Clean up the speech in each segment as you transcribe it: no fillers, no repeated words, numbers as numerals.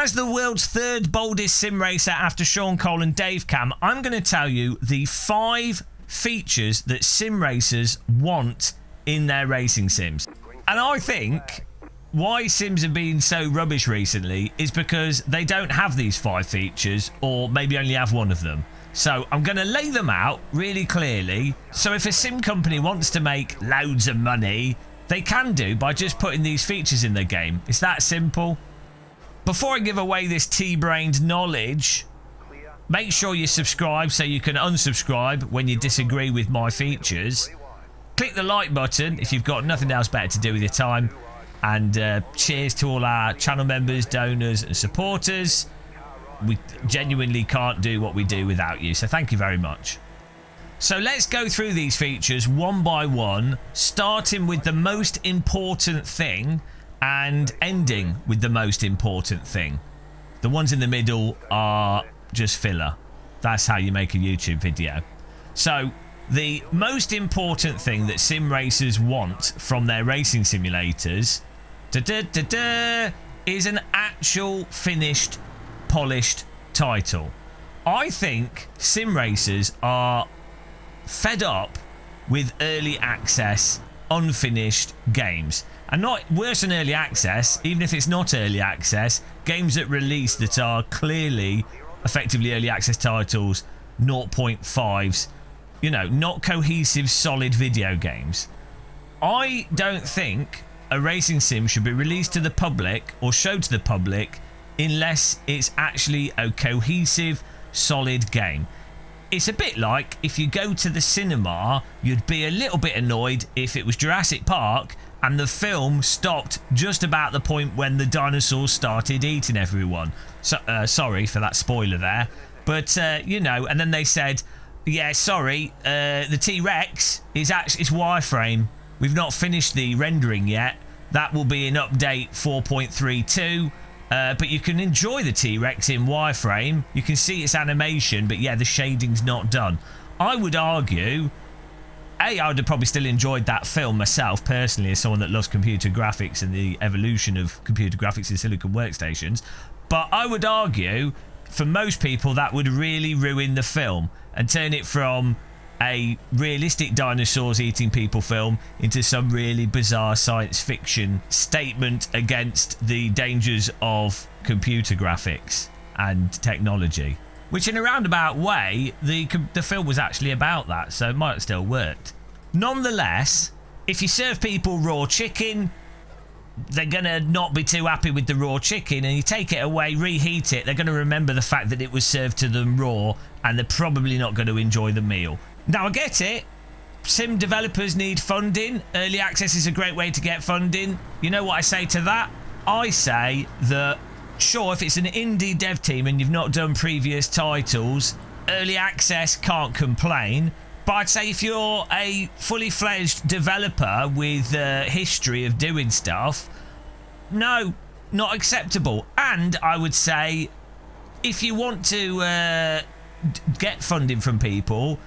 As the world's third boldest sim racer after Sean Cole and Dave Cam, I'm going to tell you the 5 features that sim racers want in their racing sims. And I think why sims have been so rubbish recently is because they don't have these 5 features, or maybe only have one of them. So I'm going to lay them out really clearly. So if a sim company wants to make loads of money, they can do by just putting these features in their game. It's that simple. Before I give away this tea-brained knowledge, make sure you subscribe so you can unsubscribe when you disagree with my features. Click the like button if you've got nothing else better to do with your time. And cheers to all our channel members, donors and supporters. We genuinely can't do what we do without you, so thank you very much. So let's go through these features one by one, starting with the most important thing and ending with the most important thing. The ones in the middle are just filler. That's how you make a YouTube video. So the most important thing that sim racers want from their racing simulators is an actual finished, polished title. I think sim racers are fed up with early access, unfinished games. And not worse than early access, even if it's not early access, games that release that are clearly effectively early access titles, 0.5s, you know, not cohesive, solid video games. I don't think a racing sim should be released to the public or showed to the public unless it's actually a cohesive, solid game. It's a bit like if you go to the cinema, you'd be a little bit annoyed if it was Jurassic Park and the film stopped just about the point when the dinosaurs started eating everyone. So, sorry for that spoiler there. But, you know, and then they said, yeah, sorry, the T-Rex is actually, it's wireframe. We've not finished the rendering yet. That will be in update 4.32. But you can enjoy the T-Rex in wireframe. You can see its animation, but yeah, the shading's not done. I would argue, I would have probably still enjoyed that film myself, personally, as someone that loves computer graphics and the evolution of computer graphics in silicon workstations. But I would argue, for most people, that would really ruin the film and turn it from a realistic dinosaurs eating people film into some really bizarre science fiction statement against the dangers of computer graphics and technology, which in a roundabout way the film was actually about that, so it might have still worked. Nonetheless, if you serve people raw chicken, they're gonna not be too happy with the raw chicken, and you take it away, reheat it, they're gonna remember the fact that it was served to them raw, and they're probably not going to enjoy the meal. Now, I get it. Sim developers need funding. Early access is a great way to get funding. You know what I say to that? I say that, sure, if it's an indie dev team and you've not done previous titles, early access can't complain. But I'd say if you're a fully fledged developer with a history of doing stuff, no, not acceptable. And I would say if you want to get funding from people,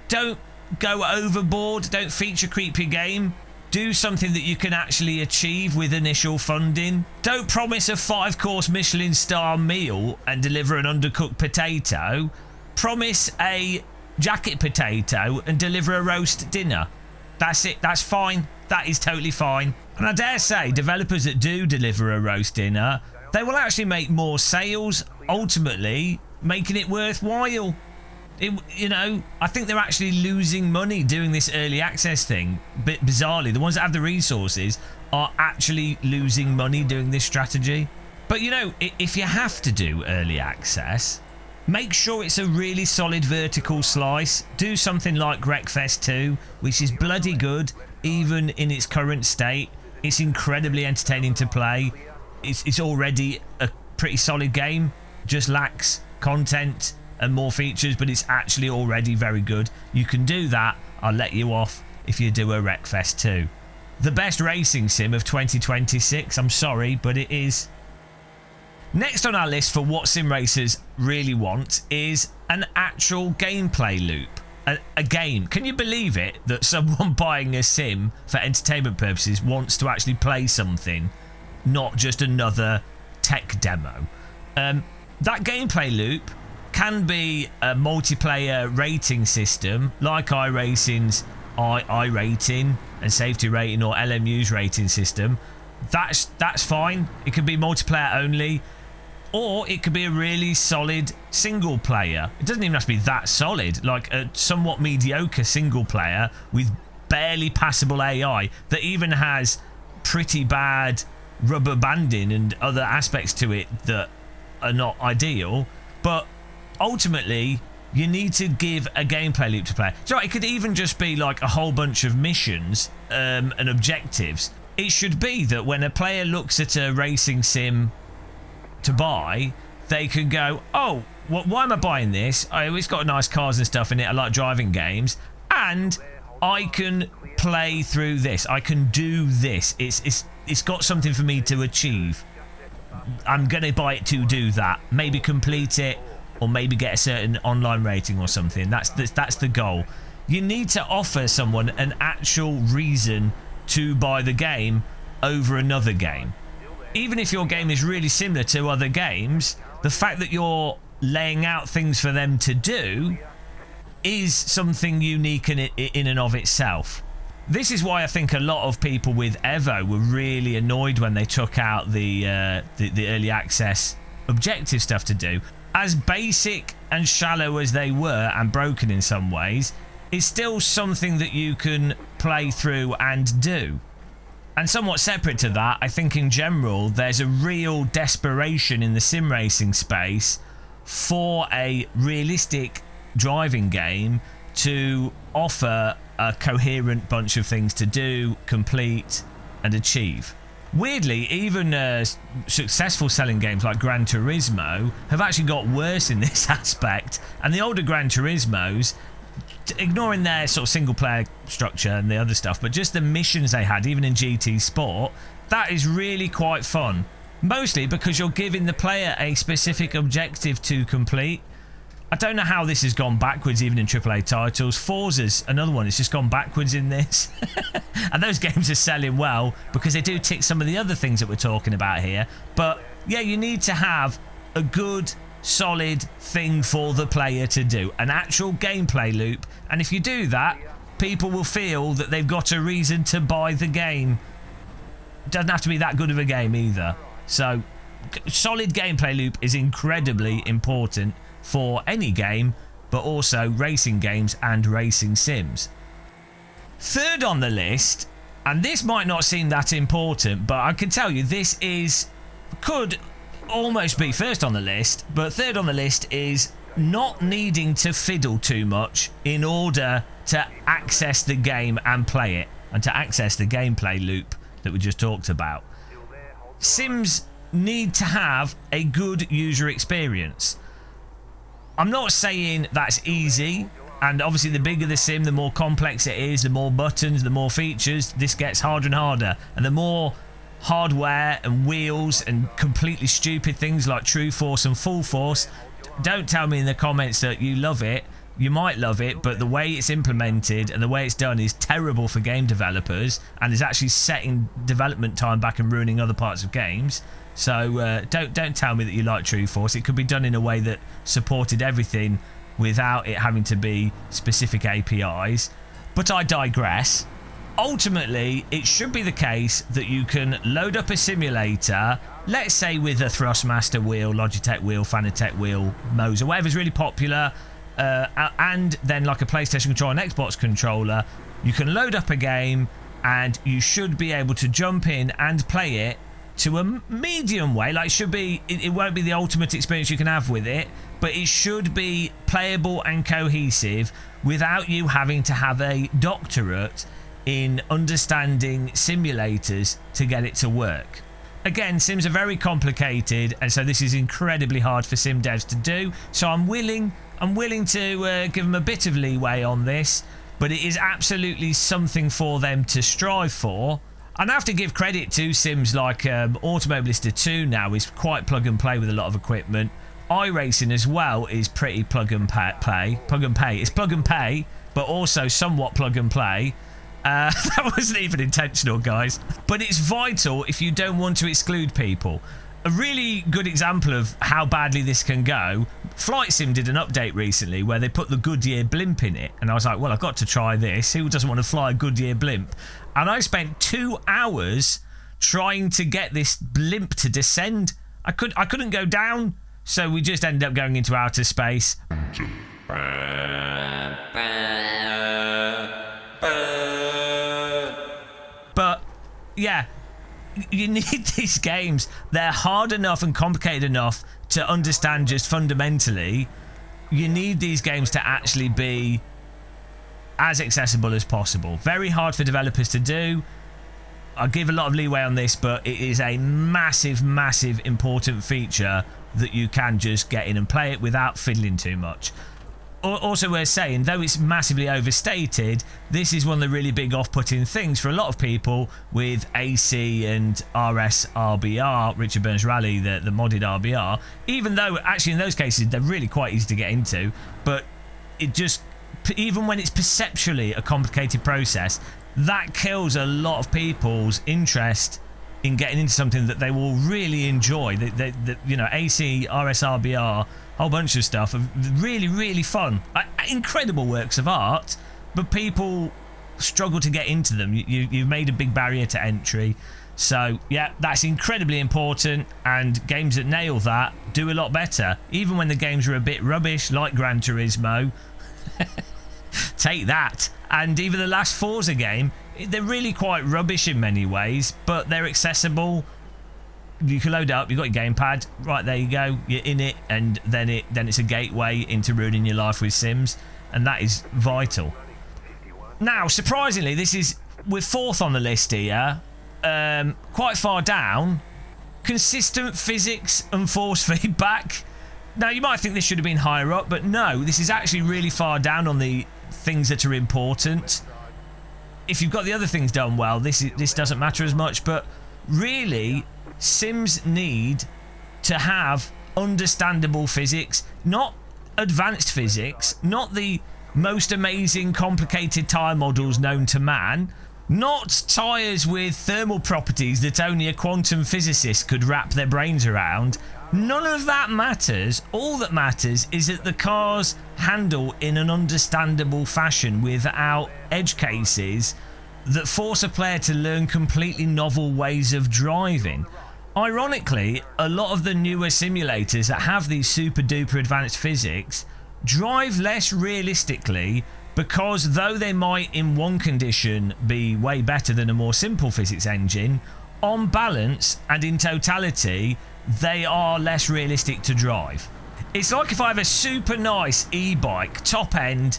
don't go overboard, don't feature creep your game. Do something that you can actually achieve with initial funding. Don't promise a 5-course Michelin star meal and deliver an undercooked potato. Promise a jacket potato and deliver a roast dinner. That's it, that's fine, that is totally fine. And I dare say developers that do deliver a roast dinner, they will actually make more sales, ultimately making it worthwhile. You know, I think they're actually losing money doing this early access thing. But bizarrely, the ones that have the resources are actually losing money doing this strategy. But you know, if you have to do early access, make sure it's a really solid vertical slice. Do something like Wreckfest 2, which is bloody good, even in its current state. It's incredibly entertaining to play. It's already a pretty solid game, just lacks content and more features, but it's actually already very good. You can do that. I'll let you off if you do a Wreckfest 2. The best racing sim of 2026, I'm sorry, but it is. Next on our list for what sim racers really want is an actual gameplay loop. A game. Can you believe it that someone buying a sim for entertainment purposes wants to actually play something, not just another tech demo? That gameplay loop can be a multiplayer rating system like iRacing's iRating and safety rating, or LMU's rating system. That's fine. It could be multiplayer only, or it could be a really solid single player. It doesn't even have to be that solid, like a somewhat mediocre single player with barely passable AI that even has pretty bad rubber banding and other aspects to it that are not ideal. But ultimately, you need to give a gameplay loop to play. So it could even just be like a whole bunch of missions and objectives. It should be that when a player looks at a racing sim to buy, they can go, oh, why am I buying this? It's got nice cars and stuff in it. I like driving games, and I can play through this. I can do this. It's got something for me to achieve. I'm gonna buy it to do that. Maybe complete it, or maybe get a certain online rating or something. That's the goal. You need to offer someone an actual reason to buy the game over another game. Even if your game is really similar to other games, the fact that you're laying out things for them to do is something unique in and of itself. This is why I think a lot of people with Evo were really annoyed when they took out the early access objective stuff to do. As basic and shallow as they were, and broken in some ways, it's still something that you can play through and do. And somewhat separate to that, I think in general, there's a real desperation in the sim racing space for a realistic driving game to offer a coherent bunch of things to do, complete, and achieve. Weirdly, even successful selling games like Gran Turismo have actually got worse in this aspect, and the older Gran Turismos, ignoring their sort of single player structure and the other stuff, but just the missions they had, even in GT Sport, that is really quite fun. Mostly because you're giving the player a specific objective to complete. I don't know how this has gone backwards even in AAA titles. Forza's another one. It's just gone backwards in this. And those games are selling well because they do tick some of the other things that we're talking about here. But yeah, you need to have a good, solid thing for the player to do. An actual gameplay loop. And if you do that, people will feel that they've got a reason to buy the game. It doesn't have to be that good of a game either. So, solid gameplay loop is incredibly important for any game, but also racing games and racing sims. Third on the list, and this might not seem that important, but I can tell you this could almost be first on the list, but third on the list is not needing to fiddle too much in order to access the game and play it, and to access the gameplay loop that we just talked about. Sims need to have a good user experience. I'm not saying that's easy, and obviously the bigger the sim, the more complex it is, the more buttons, the more features, this gets harder and harder, and the more hardware and wheels and completely stupid things like True Force and Full Force. Don't tell me in the comments that you love it. You might love it, but the way it's implemented and the way it's done is terrible for game developers, and is actually setting development time back and ruining other parts of games. So don't tell me that you like True Force. It could be done in a way that supported everything without it having to be specific APIs. But I digress. Ultimately, it should be the case that you can load up a simulator, let's say with a Thrustmaster wheel, Logitech wheel, Fanatec wheel, Moser, whatever's really popular, and then like a PlayStation controller and Xbox controller. You can load up a game and you should be able to jump in and play it to a medium way. Like, it won't be the ultimate experience you can have with it, but it should be playable and cohesive without you having to have a doctorate in understanding simulators to get it to work. Again, sims are very complicated, and so this is incredibly hard for sim devs to do. So I'm willing to give them a bit of leeway on this, but it is absolutely something for them to strive for. And I have to give credit to sims like Automobilista 2 now is quite plug and play with a lot of equipment. iRacing as well is pretty plug and play. It's plug and pay, but also somewhat plug and play. That wasn't even intentional, guys. But it's vital if you don't want to exclude people. A really good example of how badly this can go, Flight Sim did an update recently where they put the Goodyear blimp in it, and I was like, well, I've got to try this. Who doesn't want to fly a Goodyear blimp? And I spent 2 hours trying to get this blimp to descend. I couldn't go down, so we just ended up going into outer space. But yeah, you need these games. They're hard enough and complicated enough to understand just fundamentally. You need these games to actually be as accessible as possible. Very hard for developers to do. I give a lot of leeway on this, but it is a massive, massive important feature that you can just get in and play it without fiddling too much. Also worth saying, though it's massively overstated, this is one of the really big off-putting things for a lot of people with AC and RS RBR, Richard Burns Rally, the modded RBR, even though actually in those cases they're really quite easy to get into, but it just, even when it's perceptually a complicated process, that kills a lot of people's interest in getting into something that they will really enjoy. You know, AC, RS RBR, whole bunch of stuff are really, really fun. Incredible works of art, but people struggle to get into them. You've made a big barrier to entry. So, yeah, that's incredibly important, and games that nail that do a lot better. Even when the games are a bit rubbish, like Gran Turismo, take that. And even the last Forza game, they're really quite rubbish in many ways, but they're accessible. You can load up, you've got your gamepad, right, there you go, you're in it, and then it's a gateway into ruining your life with Sims, and that is vital. Now, surprisingly, we're 4th on the list here, quite far down. Consistent physics and force feedback. Now, you might think this should have been higher up, but no, this is actually really far down on the things that are important. If you've got the other things done well, this doesn't matter as much, but really, Sims need to have understandable physics, not advanced physics, not the most amazing complicated tyre models known to man, not tyres with thermal properties that only a quantum physicist could wrap their brains around. None of that matters. All that matters is that the cars handle in an understandable fashion without edge cases that force a player to learn completely novel ways of driving. Ironically, a lot of the newer simulators that have these super duper advanced physics drive less realistically, because though they might in one condition be way better than a more simple physics engine, on balance and in totality they are less realistic to drive. It's like if I have a super nice e-bike, top end,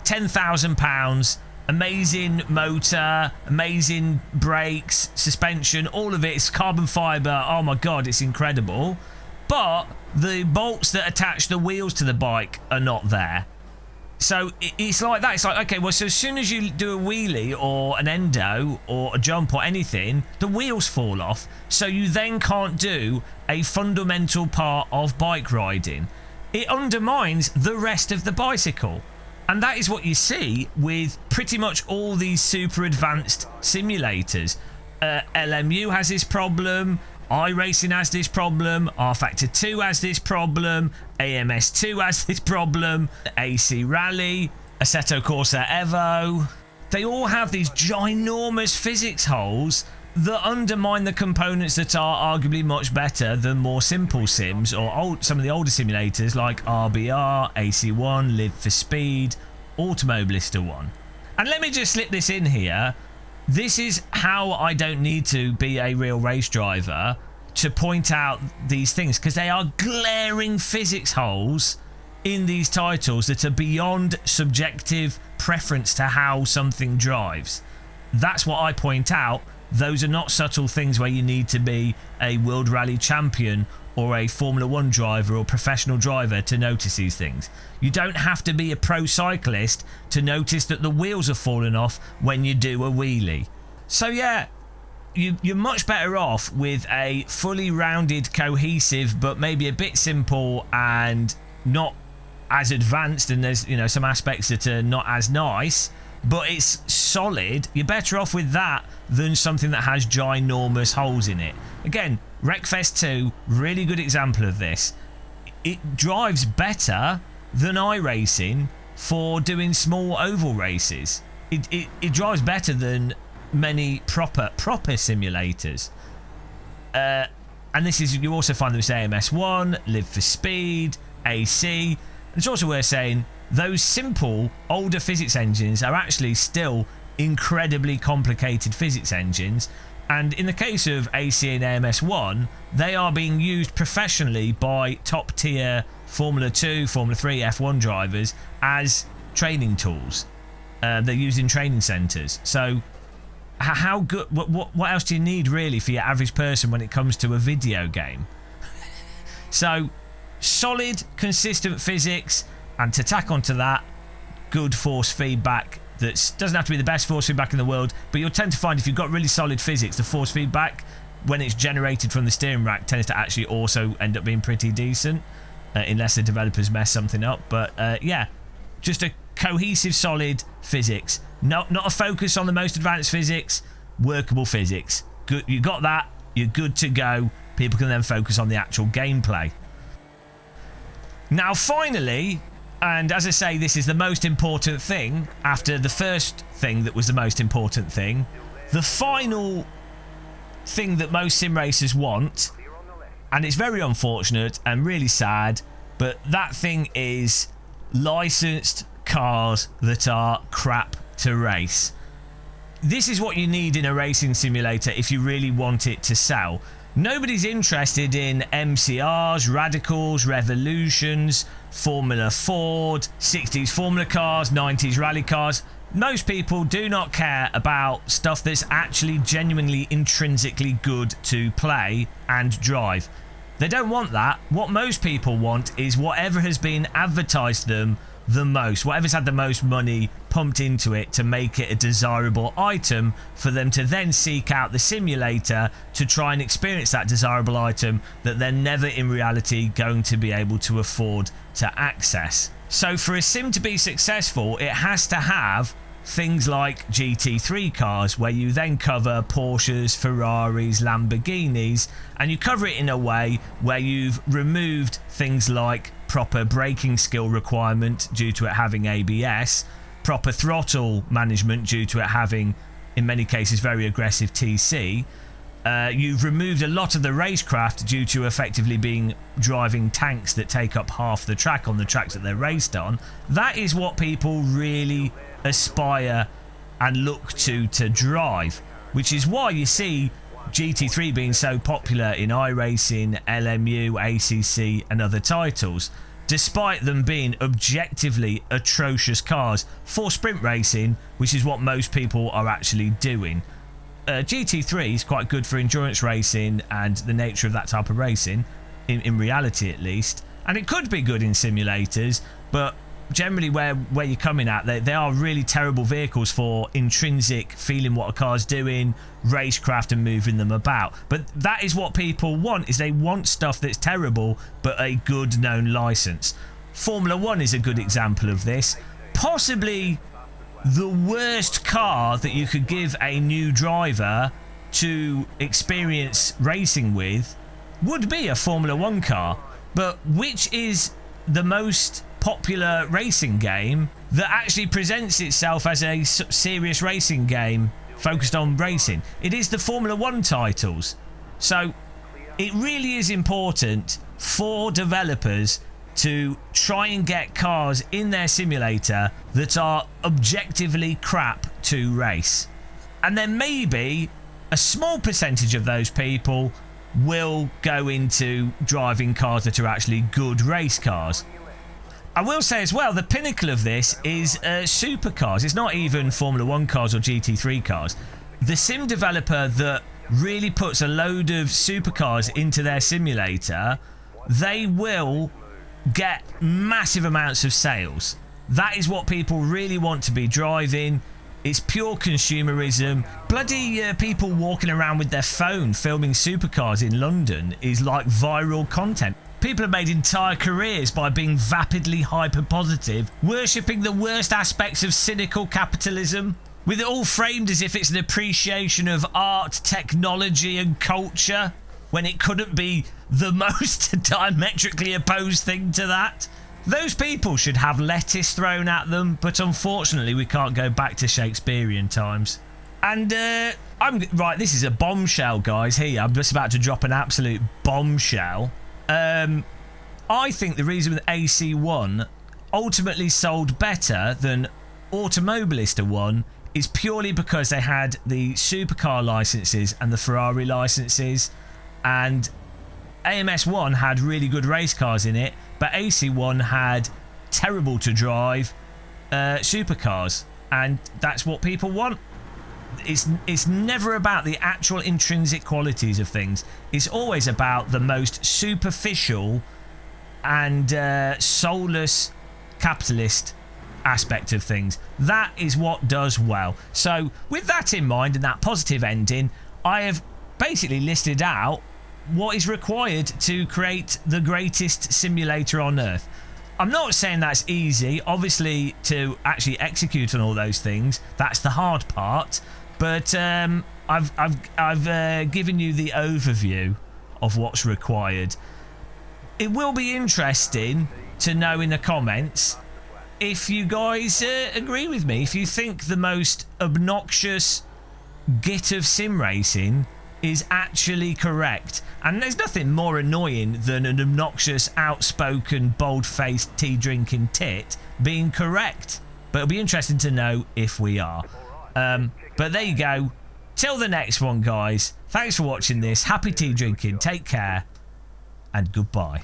£10,000, amazing motor, amazing brakes, suspension, all of it's carbon fibre, oh my god, it's incredible, but the bolts that attach the wheels to the bike are not there. So it's like that. It's like, okay, well, so as soon as you do a wheelie or an endo or a jump or anything, the wheels fall off, so you then can't do a fundamental part of bike riding. It undermines the rest of the bicycle. And that is what you see with pretty much all these super advanced simulators. LMU has this problem, iRacing has this problem, rFactor 2 has this problem, AMS2 has this problem, AC Rally, Assetto Corsa Evo. They all have these ginormous physics holes that undermine the components that are arguably much better than more simple sims, or some of the older simulators like RBR, AC1, Live for Speed, Automobilista 1. And let me just slip this in here. This is how I don't need to be a real race driver to point out these things, because they are glaring physics holes in these titles that are beyond subjective preference to how something drives. That's what I point out. Those are not subtle things where you need to be a World Rally champion or a Formula 1 driver or professional driver to notice these things. You don't have to be a pro cyclist to notice that the wheels are falling off when you do a wheelie. So yeah, you're much better off with a fully rounded, cohesive, but maybe a bit simple and not as advanced, and there's, you know, some aspects that are not as nice, but it's solid. You're better off with that than something that has ginormous holes in it. Again, Wreckfest 2, really good example of this. It drives better than iRacing for doing small oval races. It drives better than many proper simulators. And this is, you also find them with AMS1, Live for Speed, AC. And it's also worth saying those simple older physics engines are actually still incredibly complicated physics engines, and in the case of AC and AMS1, they are being used professionally by top tier Formula 2, Formula 3, F1 drivers as training tools. They're used in training centres. So how good, what else do you need really for your average person when it comes to a video game? So solid, consistent physics, and to tack onto that, good force feedback. That doesn't have to be the best force feedback in the world, but you'll tend to find if you've got really solid physics, the force feedback, when it's generated from the steering rack, tends to actually also end up being pretty decent, unless the developers mess something up. But yeah, just a cohesive, solid physics. Not a focus on the most advanced physics, workable physics. Good, you got that, you're good to go. People can then focus on the actual gameplay. Now, finally, and as I say, this is the most important thing after the first thing that was the most important thing. The final thing that most sim racers want, and it's very unfortunate and really sad, but that thing is licensed cars that are crap to race. This is what you need in a racing simulator if you really want it to sell. Nobody's interested in MCRs, Radicals, Revolutions, Formula Ford, 60s Formula cars, 90s rally cars. Most people do not care about stuff that's actually genuinely intrinsically good to play and drive. They don't want that. What most people want is whatever has been advertised to them the most, whatever's had the most money pumped into it to make it a desirable item for them to then seek out the simulator to try and experience that desirable item that they're never in reality going to be able to afford to access. So for a sim to be successful, it has to have things like GT3 cars, where you then cover Porsches, Ferraris, Lamborghinis, and you cover it in a way where you've removed things like proper braking skill requirement due to it having ABS, proper throttle management due to it having, in many cases, very aggressive TC. You've removed a lot of the racecraft due to effectively being driving tanks that take up half the track on the tracks that they're raced on. That is what people really aspire and look to drive, which is why you see GT3 being so popular in iRacing, LMU, ACC and other titles, despite them being objectively atrocious cars for sprint racing, which is what most people are actually doing. GT3 is quite good for endurance racing and the nature of that type of racing, in reality at least, and it could be good in simulators, but generally where you're coming at, they are really terrible vehicles for intrinsic feeling what a car's doing, racecraft and moving them about. But that is what people want, is they want stuff that's terrible but a good known license. Formula 1 is a good example of this. Possibly the worst car that you could give a new driver to experience racing with would be a Formula 1 car. But which is the most popular racing game that actually presents itself as a serious racing game focused on racing? It is the Formula 1 titles. So it really is important for developers to try and get cars in their simulator that are objectively crap to race. And then maybe a small percentage of those people will go into driving cars that are actually good race cars. I will say as well, the pinnacle of this is supercars. It's not even Formula 1 cars or GT3 cars. The sim developer that really puts a load of supercars into their simulator, they will get massive amounts of sales. That is what people really want to be driving. It's pure consumerism. Bloody people walking around with their phone filming supercars in London is like viral content. People have made entire careers by being vapidly hyper-positive, worshipping the worst aspects of cynical capitalism, with it all framed as if it's an appreciation of art, technology and culture. when it couldn't be the most diametrically opposed thing to that. Those people should have lettuce thrown at them, but unfortunately we can't go back to Shakespearean times. And right, this is a bombshell, guys. Here, I'm just about to drop an absolute bombshell. I think the reason that AC1 ultimately sold better than Automobilista 1 is purely because they had the supercar licenses and the Ferrari licenses, and AMS1 had really good race cars in it, but AC1 had terrible to drive supercars, and that's what people want. It's never about the actual intrinsic qualities of things. It's always about the most superficial and soulless capitalist aspect of things. That is what does well. So with that in mind and that positive ending, I have basically listed out what is required to create the greatest simulator on earth. I'm not saying that's easy, obviously, to actually execute on all those things. That's the hard part. But I've given you the overview of what's required. It will be interesting to know in the comments if you guys agree with me. If you think the most obnoxious git of sim racing is actually correct. And there's nothing more annoying than an obnoxious, outspoken, bold-faced, tea-drinking tit being correct. But it'll be interesting to know if we are. But there you go. Till the next one, guys. Thanks for watching this. Happy tea drinking. Take care. And goodbye.